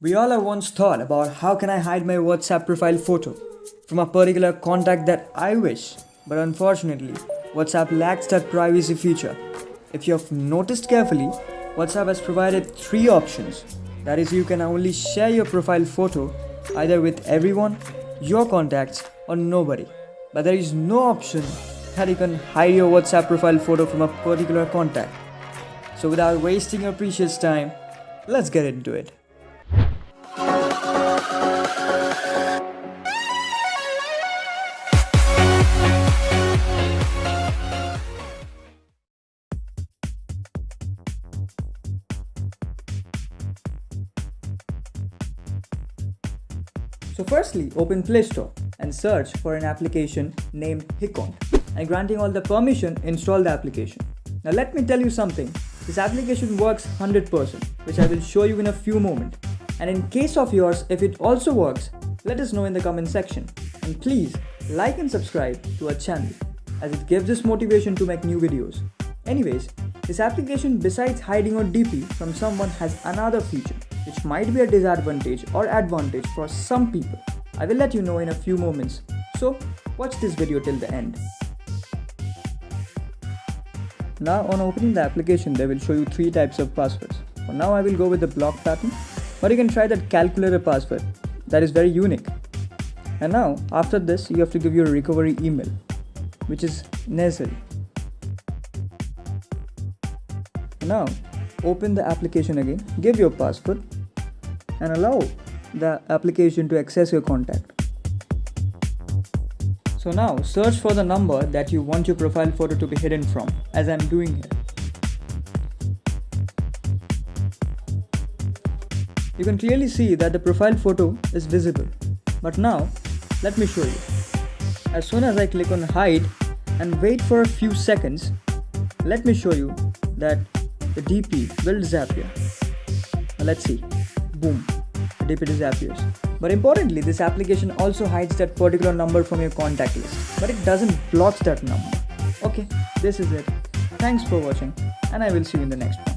We all have once thought about how can I hide my WhatsApp profile photo from a particular contact that I wish, but unfortunately, WhatsApp lacks that privacy feature. If you have noticed carefully, WhatsApp has provided three options. That is, you can only share your profile photo either with everyone, your contacts, or nobody. But there is no option that you can hide your WhatsApp profile photo from a particular contact. So without wasting your precious time, let's get into it. So firstly, open Play Store and search for an application named Hicon, and granting all the permission, install the application. Now let me tell you something, this application works 100%, which I will show you in a few moments. And in case of yours, if it also works, let us know in the comment section. And please like and subscribe to our channel, as it gives us motivation to make new videos. Anyways, this application, besides hiding your DP from someone, has another feature which might be a disadvantage or advantage for some people. I will let you know in a few moments. So watch this video till the end. Now on opening the application, they will show you three types of passwords. For now I will go with the block pattern, but you can try that calculator password. That is very unique. And now after this, you have to give your recovery email, which is necessary. Now open the application again, give your password and allow the application to access your contact. So now search for the number that you want your profile photo to be hidden from, as I am doing here. You can clearly see that the profile photo is visible. But now let me show you. As soon as I click on hide and wait for a few seconds, let me show you that the DP will disappear. Now let's see. Boom, the DP disappears. But importantly, this application also hides that particular number from your contact list, but it doesn't block that number. Okay, this is it. Thanks for watching, and I will see you in the next one.